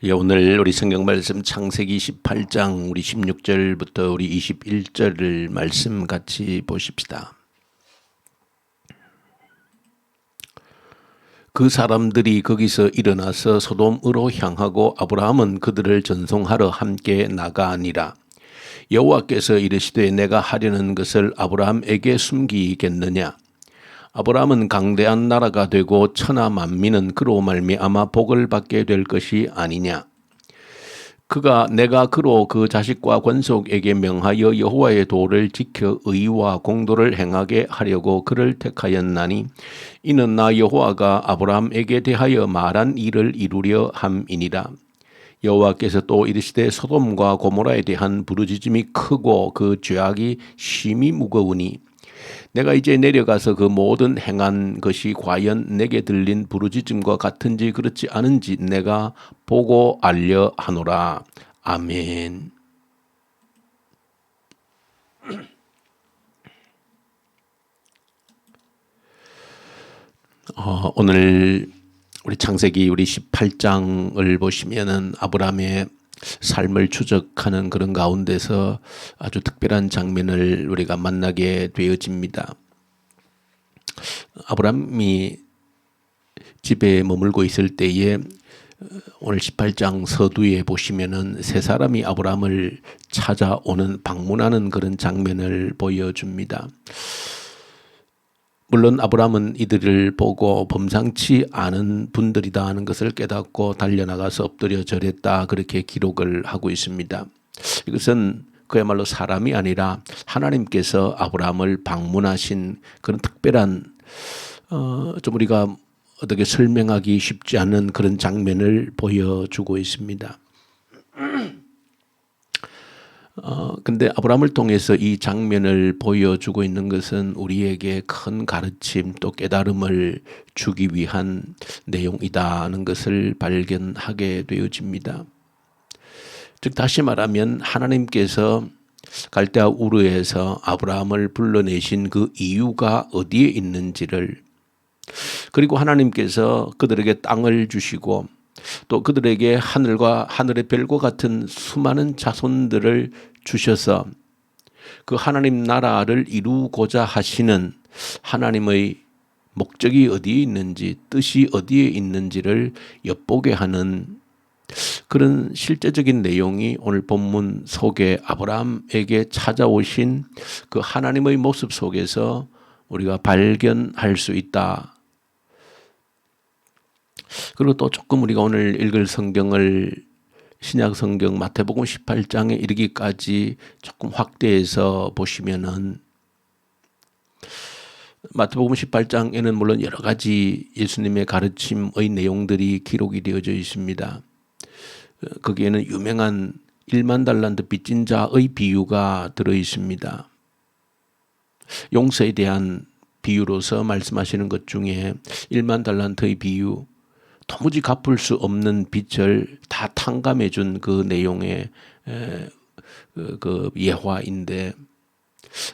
예, 오늘 우리 성경 말씀 창세기 18장 우리 16절부터 우리 21절을 말씀 같이 보십시다. 그 사람들이 거기서 일어나서 소돔으로 향하고 아브라함은 그들을 전송하러 함께 나가니라. 여호와께서 이르시되 내가 하려는 것을 아브라함에게 숨기겠느냐. 아브라함은 강대한 나라가 되고 천하 만민은 그로 말미암아 복을 받게 될 것이 아니냐. 내가 그로 그 자식과 권속에게 명하여 여호와의 도를 지켜 의와 공도를 행하게 하려고 그를 택하였나니 이는 나 여호와가 아브라함에게 대하여 말한 일을 이루려 함이니라. 여호와께서 또 이르시되 소돔과 고모라에 대한 부르짖음이 크고 그 죄악이 심히 무거우니 내가 이제 내려가서 그 모든 행한 것이 과연 내게 들린 부르짖음과 같은지 그렇지 않은지 내가 보고 알려 하노라. 아멘. 오늘 우리 창세기 우리 18장을 보시면은 아브라함의 삶을 추적하는 그런 가운데서 아주 특별한 장면을 우리가 만나게 되어집니다. 아브라함이 집에 머물고 있을 때에 오늘 18장 서두에 보시면은 세 사람이 아브라함을 찾아오는 방문하는 그런 장면을 보여줍니다. 물론 아브라함은 이들을 보고 범상치 않은 분들이다 하는 것을 깨닫고 달려나가서 엎드려 절했다 그렇게 기록을 하고 있습니다. 이것은 그야말로 사람이 아니라 하나님께서 아브라함을 방문하신 그런 특별한 좀 우리가 어떻게 설명하기 쉽지 않은 그런 장면을 보여주고 있습니다. 근데 아브라함을 통해서 이 장면을 보여주고 있는 것은 우리에게 큰 가르침 또 깨달음을 주기 위한 내용이다는 것을 발견하게 되어집니다. 즉 다시 말하면 하나님께서 갈대아 우르에서 아브라함을 불러내신 그 이유가 어디에 있는지를, 그리고 하나님께서 그들에게 땅을 주시고 또 그들에게 하늘과 하늘의 별과 같은 수많은 자손들을 주셔서 그 하나님 나라를 이루고자 하시는 하나님의 목적이 어디에 있는지, 뜻이 어디에 있는지를 엿보게 하는 그런 실제적인 내용이 오늘 본문 속에 아브라함에게 찾아오신 그 하나님의 모습 속에서 우리가 발견할 수 있다. 그리고 또 조금 우리가 오늘 읽을 성경을 신약 성경 마태복음 18장에 이르기까지 조금 확대해서 보시면은 마태복음 18장에는 물론 여러 가지 예수님의 가르침의 내용들이 기록이 되어져 있습니다. 거기에는 유명한 1만 달란트 빚진 자의 비유가 들어 있습니다. 용서에 대한 비유로서 말씀하시는 것 중에 1만 달란트의 비유, 도무지 갚을 수 없는 빚을 다 탕감해 준 그 내용의 그 예화인데,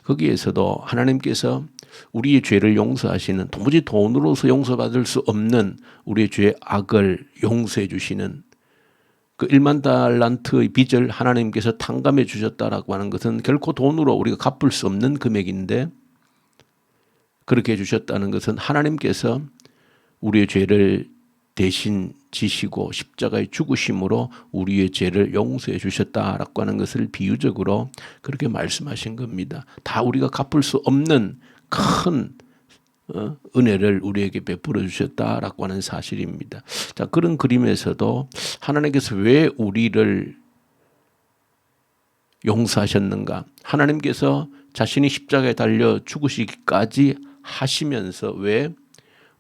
거기에서도 하나님께서 우리의 죄를 용서하시는, 도무지 돈으로서 용서받을 수 없는 우리의 죄의 악을 용서해 주시는 그 1만 달란트의 빚을 하나님께서 탕감해 주셨다라고 하는 것은 결코 돈으로 우리가 갚을 수 없는 금액인데, 그렇게 해주셨다는 것은 하나님께서 우리의 죄를 대신 지시고 십자가에 죽으심으로 우리의 죄를 용서해 주셨다라고 하는 것을 비유적으로 그렇게 말씀하신 겁니다. 다 우리가 갚을 수 없는 큰 은혜를 우리에게 베풀어 주셨다라고 하는 사실입니다. 자, 그런 그림에서도 하나님께서 왜 우리를 용서하셨는가? 하나님께서 자신이 십자가에 달려 죽으시기까지 하시면서 왜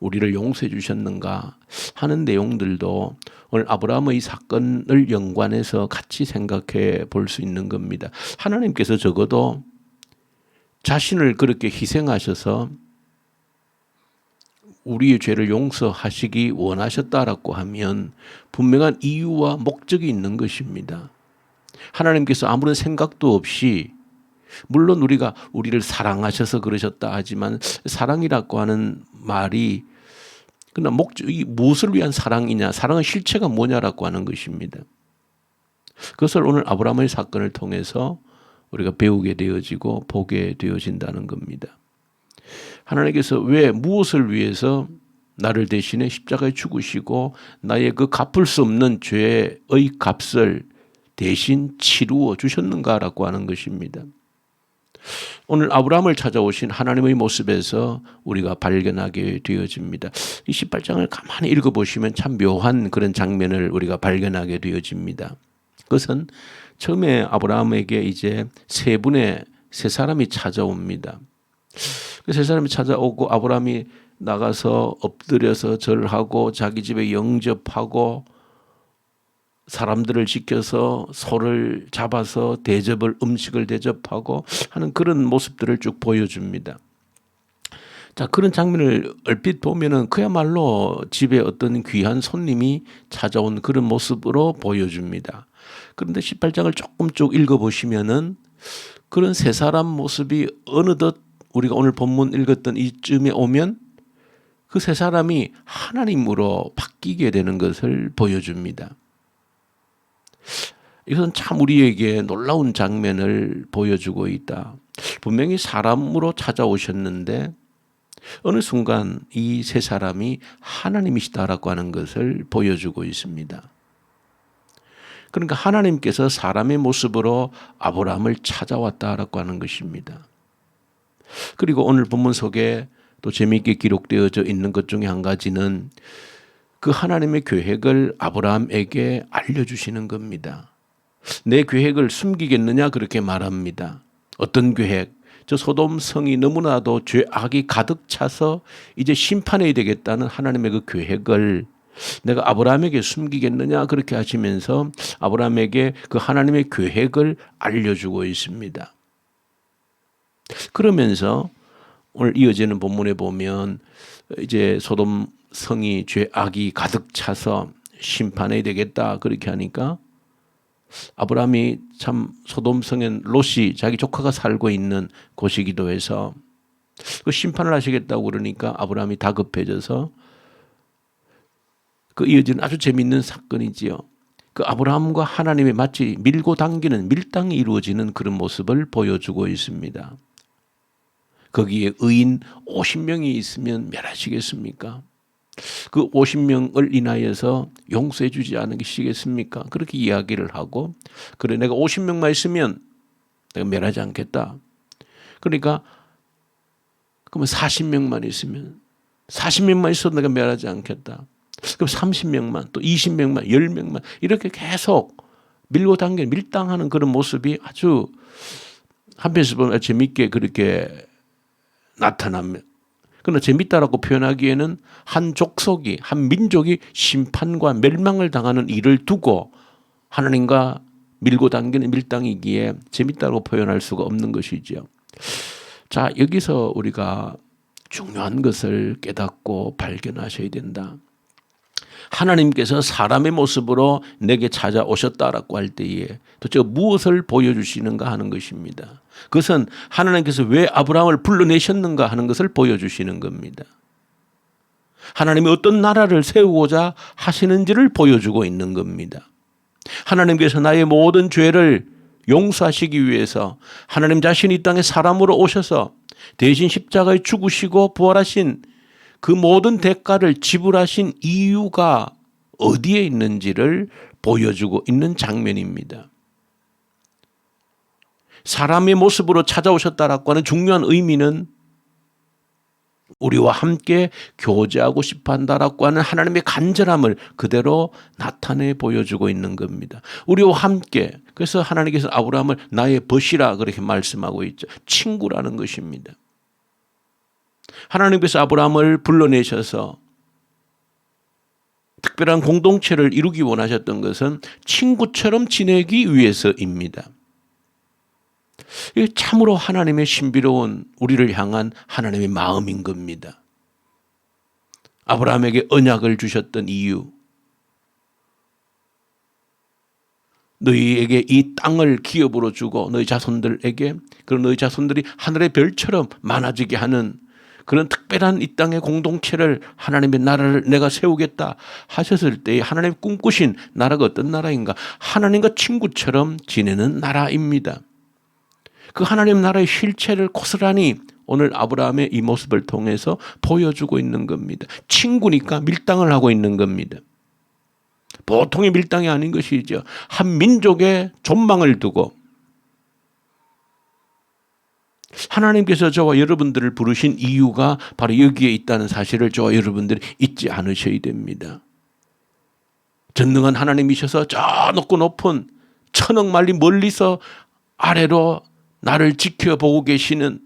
우리를 용서해 주셨는가 하는 내용들도 오늘 아브라함의 사건을 연관해서 같이 생각해 볼 수 있는 겁니다. 하나님께서 적어도 자신을 그렇게 희생하셔서 우리의 죄를 용서하시기 원하셨다라고 하면 분명한 이유와 목적이 있는 것입니다. 하나님께서 아무런 생각도 없이, 물론 우리가 우리를 사랑하셔서 그러셨다 하지만 사랑이라고 하는 말이 그러나 목적이 무엇을 위한 사랑이냐, 사랑의 실체가 뭐냐라고 하는 것입니다. 그것을 오늘 아브라함의 사건을 통해서 우리가 배우게 되어지고 보게 되어진다는 겁니다. 하나님께서 왜 무엇을 위해서 나를 대신에 십자가에 죽으시고 나의 그 갚을 수 없는 죄의 값을 대신 치루어 주셨는가라고 하는 것입니다. 오늘 아브라함을 찾아오신 하나님의 모습에서 우리가 발견하게 되어집니다. 이 18장을 가만히 읽어보시면 참 묘한 그런 장면을 우리가 발견하게 되어집니다. 그것은 처음에 아브라함에게 이제 세 사람이 찾아옵니다. 그 세 사람이 찾아오고 아브라함이 나가서 엎드려서 절하고 자기 집에 영접하고 사람들을 지켜서 소를 잡아서 음식을 대접하고 하는 그런 모습들을 쭉 보여줍니다. 자, 그런 장면을 얼핏 보면은 그야말로 집에 어떤 귀한 손님이 찾아온 그런 모습으로 보여줍니다. 그런데 18장을 조금 쭉 읽어보시면은 그런 세 사람 모습이 어느덧 우리가 오늘 본문 읽었던 이쯤에 오면 그 세 사람이 하나님으로 바뀌게 되는 것을 보여줍니다. 이것은 참 우리에게 놀라운 장면을 보여주고 있다. 분명히 사람으로 찾아오셨는데 어느 순간 이 세 사람이 하나님이시다라고 하는 것을 보여주고 있습니다. 그러니까 하나님께서 사람의 모습으로 아브라함을 찾아왔다라고 하는 것입니다. 그리고 오늘 본문 속에 또 재미있게 기록되어져 있는 것 중에 한 가지는 그 하나님의 계획을 아브라함에게 알려주시는 겁니다. 내 계획을 숨기겠느냐 그렇게 말합니다. 어떤 계획? 저 소돔 성이 너무나도 죄악이 가득 차서 이제 심판해야 되겠다는 하나님의 그 계획을 내가 아브라함에게 숨기겠느냐 그렇게 하시면서 아브라함에게 그 하나님의 계획을 알려주고 있습니다. 그러면서 오늘 이어지는 본문에 보면 이제 소돔 성이 죄악이 가득 차서 심판해야 되겠다 그렇게 하니까 아브라함이 참 소돔 성엔 롯이 자기 조카가 살고 있는 곳이기도 해서 그 심판을 하시겠다고 그러니까 아브라함이 다급해져서 그 이어지는 아주 재미있는 사건이지요. 그 아브라함과 하나님의 마치 밀고 당기는 밀당이 이루어지는 그런 모습을 보여주고 있습니다. 거기에 의인 50명이 있으면 멸하시겠습니까? 그 50명을 인하여서 용서해 주지 않으시겠습니까? 그렇게 이야기를 하고 그래 내가 50명만 있으면 내가 멸하지 않겠다. 그러니까 그러면 40명만 있으면 40명만 있어도 내가 멸하지 않겠다. 그럼 30명만 또 20명만 10명만 이렇게 계속 밀고 당기는 밀당하는 그런 모습이 아주 한편에서 보면 재밌게 그렇게 나타납니다. 그러나 재밌다라고 표현하기에는 한 족속이 한 민족이 심판과 멸망을 당하는 일을 두고 하나님과 밀고 당기는 밀당이기에 재밌다고 표현할 수가 없는 것이죠. 자, 여기서 우리가 중요한 것을 깨닫고 발견하셔야 된다. 하나님께서 사람의 모습으로 내게 찾아오셨다라고 할 때에 도대체 무엇을 보여주시는가 하는 것입니다. 그것은 하나님께서 왜 아브라함을 불러내셨는가 하는 것을 보여주시는 겁니다. 하나님이 어떤 나라를 세우고자 하시는지를 보여주고 있는 겁니다. 하나님께서 나의 모든 죄를 용서하시기 위해서 하나님 자신이 이 땅에 사람으로 오셔서 대신 십자가에 죽으시고 부활하신 그 모든 대가를 지불하신 이유가 어디에 있는지를 보여주고 있는 장면입니다. 사람의 모습으로 찾아오셨다라고 하는 중요한 의미는 우리와 함께 교제하고 싶어 한다라고 하는 하나님의 간절함을 그대로 나타내 보여주고 있는 겁니다. 우리와 함께, 그래서 하나님께서 아브라함을 나의 벗이라 그렇게 말씀하고 있죠. 친구라는 것입니다. 하나님께서 아브라함을 불러내셔서 특별한 공동체를 이루기 원하셨던 것은 친구처럼 지내기 위해서입니다. 이게 참으로 하나님의 신비로운 우리를 향한 하나님의 마음인 겁니다. 아브라함에게 언약을 주셨던 이유, 너희에게 이 땅을 기업으로 주고 너희 자손들에게, 그리고 너희 자손들이 하늘의 별처럼 많아지게 하는 그런 특별한 이 땅의 공동체를 하나님의 나라를 내가 세우겠다 하셨을 때 하나님 꿈꾸신 나라가 어떤 나라인가? 하나님과 친구처럼 지내는 나라입니다. 그 하나님 나라의 실체를 고스란히 오늘 아브라함의 이 모습을 통해서 보여주고 있는 겁니다. 친구니까 밀당을 하고 있는 겁니다. 보통의 밀당이 아닌 것이죠. 한 민족의 존망을 두고 하나님께서 저와 여러분들을 부르신 이유가 바로 여기에 있다는 사실을 저와 여러분들이 잊지 않으셔야 됩니다. 전능한 하나님이셔서 저 높고 높은 천억 마일리 멀리서 아래로 나를 지켜보고 계시는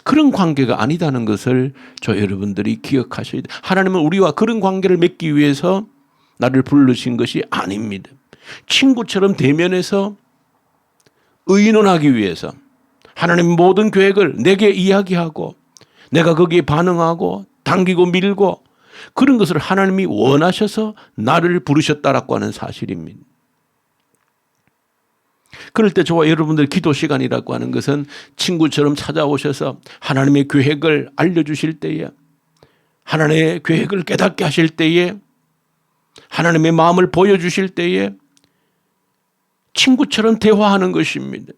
그런 관계가 아니다는 것을 저 여러분들이 기억하셔야 돼요. 하나님은 우리와 그런 관계를 맺기 위해서 나를 부르신 것이 아닙니다. 친구처럼 대면해서 의논하기 위해서 하나님 모든 계획을 내게 이야기하고 내가 거기에 반응하고 당기고 밀고 그런 것을 하나님이 원하셔서 나를 부르셨다라고 하는 사실입니다. 그럴 때 저와 여러분들 기도 시간이라고 하는 것은 친구처럼 찾아오셔서 하나님의 계획을 알려주실 때에 하나님의 계획을 깨닫게 하실 때에 하나님의 마음을 보여주실 때에 친구처럼 대화하는 것입니다.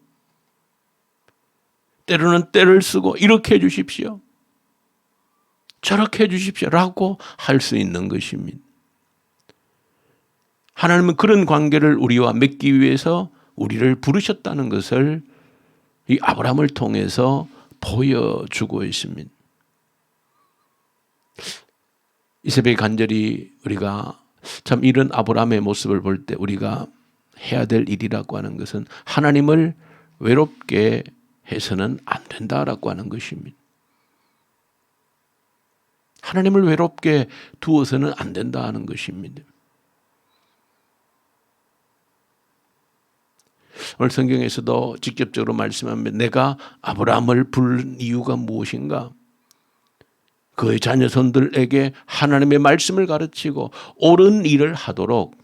때로는 때를 쓰고 이렇게 해 주십시오. 저렇게 해 주십시오. 라고 할 수 있는 것입니다. 하나님은 그런 관계를 우리와 맺기 위해서 우리를 부르셨다는 것을 이 아브라함을 통해서 보여주고 있습니다. 이 새벽에 간절히 우리가 참 이런 아브라함의 모습을 볼 때 우리가 해야 될 일이라고 하는 것은 하나님을 외롭게 해서는 안 된다라고 하는 것입니다. 하나님을 외롭게 두어서는 안 된다는 것입니다. 오늘 성경에서도 직접적으로 말씀합니다. 내가 아브라함을 부른 이유가 무엇인가? 그의 자녀손들에게 하나님의 말씀을 가르치고 옳은 일을 하도록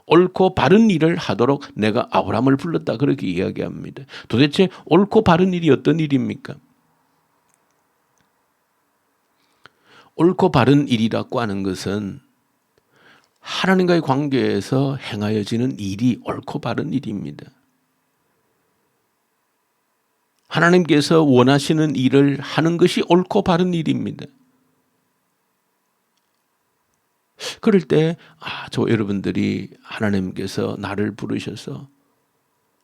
옳고 바른 일을 하도록 내가 아브라함을 불렀다. 그렇게 이야기합니다. 도대체 옳고 바른 일이 어떤 일입니까? 옳고 바른 일이라고 하는 것은 하나님과의 관계에서 행하여지는 일이 옳고 바른 일입니다. 하나님께서 원하시는 일을 하는 것이 옳고 바른 일입니다. 그럴 때 저 여러분들이 하나님께서 나를 부르셔서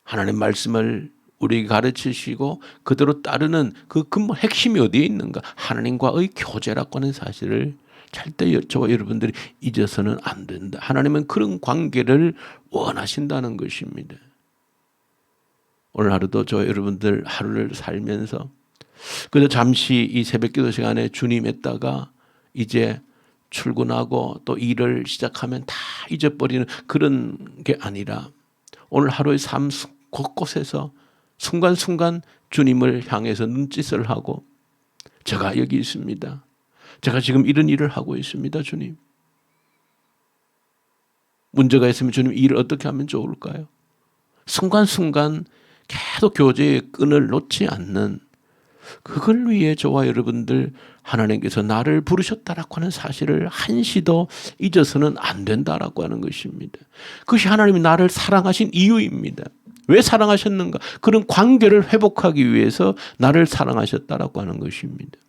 하나님 말씀을 우리에게 가르치시고 그대로 따르는 그 근본 핵심이 어디에 있는가? 하나님과의 교제라고 하는 사실을 절대 저와 여러분들이 잊어서는 안 된다. 하나님은 그런 관계를 원하신다는 것입니다. 오늘 하루도 저 여러분들 하루를 살면서 그저 잠시 이 새벽기도 시간에 주님 했다가 이제 출근하고 또 일을 시작하면 다 잊어버리는 그런 게 아니라 오늘 하루의 삶 곳곳에서 순간순간 주님을 향해서 눈짓을 하고 제가 여기 있습니다. 제가 지금 이런 일을 하고 있습니다. 주님. 문제가 있으면 주님 이 일을 어떻게 하면 좋을까요? 순간순간 계속 교제의 끈을 놓지 않는 그걸 위해 저와 여러분들 하나님께서 나를 부르셨다라고 하는 사실을 한시도 잊어서는 안 된다라고 하는 것입니다. 그것이 하나님이 나를 사랑하신 이유입니다. 왜 사랑하셨는가? 그런 관계를 회복하기 위해서 나를 사랑하셨다라고 하는 것입니다.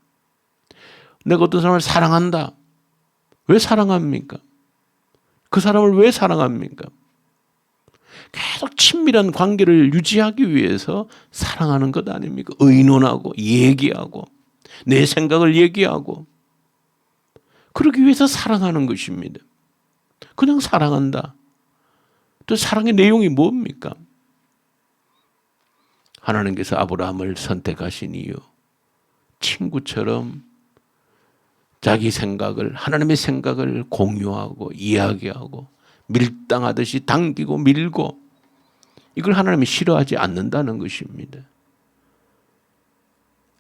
내가 어떤 사람을 사랑한다. 왜 사랑합니까? 그 사람을 왜 사랑합니까? 계속 친밀한 관계를 유지하기 위해서 사랑하는 것 아닙니까? 의논하고 얘기하고 내 생각을 얘기하고 그러기 위해서 사랑하는 것입니다. 그냥 사랑한다. 또 사랑의 내용이 뭡니까? 하나님께서 아브라함을 선택하신 이유 친구처럼 자기 생각을 하나님의 생각을 공유하고 이야기하고 밀당하듯이 당기고 밀고 이걸 하나님이 싫어하지 않는다는 것입니다.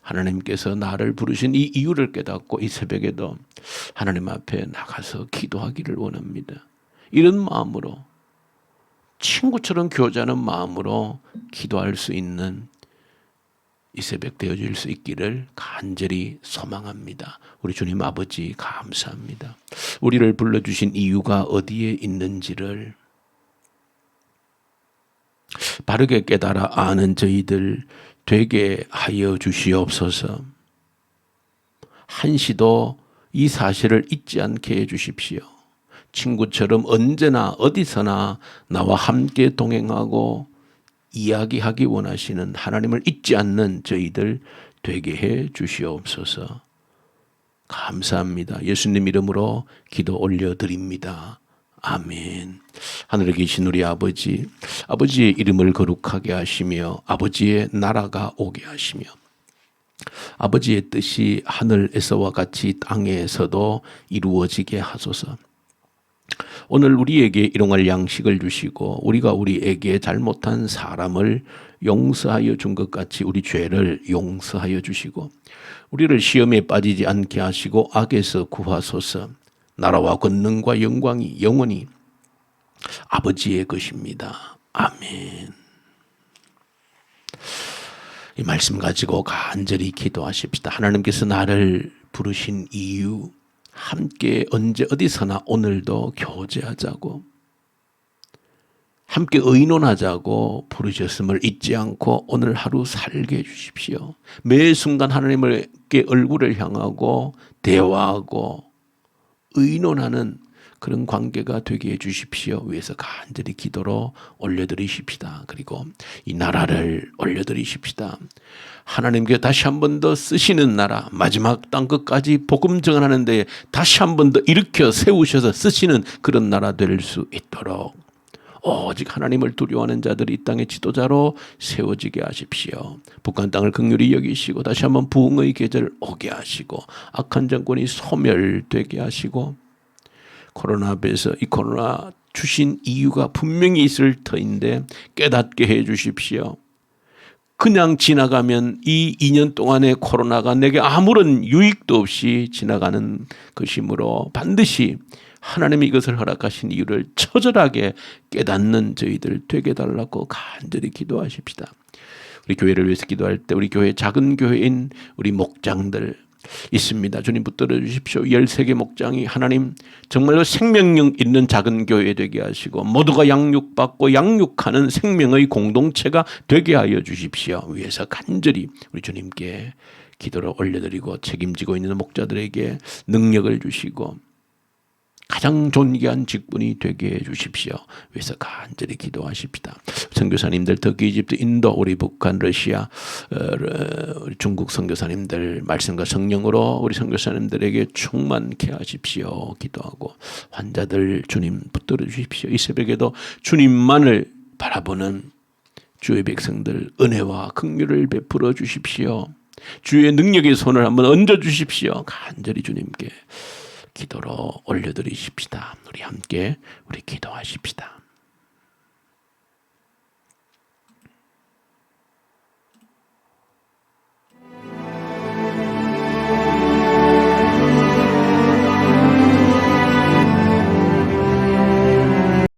하나님께서 나를 부르신 이 이유를 깨닫고 이 새벽에도 하나님 앞에 나가서 기도하기를 원합니다. 이런 마음으로 친구처럼 교제하는 마음으로 기도할 수 있는 이 새벽 되어질 수 있기를 간절히 소망합니다. 우리 주님 아버지 감사합니다. 우리를 불러주신 이유가 어디에 있는지를 바르게 깨달아 아는 저희들 되게 하여 주시옵소서. 한시도 이 사실을 잊지 않게 해 주십시오. 친구처럼 언제나 어디서나 나와 함께 동행하고 이야기하기 원하시는 하나님을 잊지 않는 저희들 되게 해 주시옵소서. 감사합니다. 예수님 이름으로 기도 올려드립니다. 아멘. 하늘에 계신 우리 아버지, 아버지의 이름을 거룩하게 하시며 아버지의 나라가 오게 하시며 아버지의 뜻이 하늘에서와 같이 땅에서도 이루어지게 하소서. 오늘 우리에게 일용할 양식을 주시고 우리가 우리에게 잘못한 사람을 용서하여 준 것 같이 우리 죄를 용서하여 주시고 우리를 시험에 빠지지 않게 하시고 악에서 구하소서. 나라와 권능과 영광이 영원히 아버지의 것입니다. 아멘. 이 말씀 가지고 간절히 기도하십시다. 하나님께서 나를 부르신 이유, 함께 언제 어디서나 오늘도 교제하자고, 함께 의논하자고 부르셨음을 잊지 않고 오늘 하루 살게 해주십시오. 매 순간 하나님께 얼굴을 향하고 대화하고 의논하는 그런 관계가 되게 해주십시오. 위해서 간절히 기도로 올려드리십시다. 그리고 이 나라를 올려드리십시다. 하나님께 다시 한 번 더 쓰시는 나라, 마지막 땅 끝까지 복음 증언하는 데 다시 한 번 더 일으켜 세우셔서 쓰시는 그런 나라 될 수 있도록 오직 하나님을 두려워하는 자들이 이 땅의 지도자로 세워지게 하십시오. 북한 땅을 긍휼히 여기시고 다시 한번 부흥의 계절 오게 하시고 악한 정권이 소멸되게 하시고 코로나 앞에서 이 코로나 주신 이유가 분명히 있을 터인데 깨닫게 해 주십시오. 그냥 지나가면 이 2년 동안의 코로나가 내게 아무런 유익도 없이 지나가는 것이므로 반드시 하나님이 이것을 허락하신 이유를 처절하게 깨닫는 저희들 되게 달라고 간절히 기도하십시다. 우리 교회를 위해서 기도할 때 우리 교회 작은 교회인 우리 목장들 있습니다. 주님 붙들어 주십시오. 13개 목장이 하나님 정말로 생명력 있는 작은 교회 되게 하시고 모두가 양육받고 양육하는 생명의 공동체가 되게 하여 주십시오. 위해서 간절히 우리 주님께 기도를 올려드리고 책임지고 있는 목자들에게 능력을 주시고 가장 존귀한 직분이 되게 해 주십시오. 위해서 간절히 기도하십시다. 선교사님들, 터키, 이집트, 인도, 우리 북한, 러시아, 우리 중국 선교사님들 말씀과 성령으로 우리 선교사님들에게 충만케 하십시오. 기도하고 환자들 주님 붙들어 주십시오. 이 새벽에도 주님만을 바라보는 주의 백성들 은혜와 긍휼을 베풀어 주십시오. 주의 능력의 손을 한번 얹어 주십시오. 간절히 주님께 기도로 올려드리십시다. 우리 함께 우리 기도하십시다.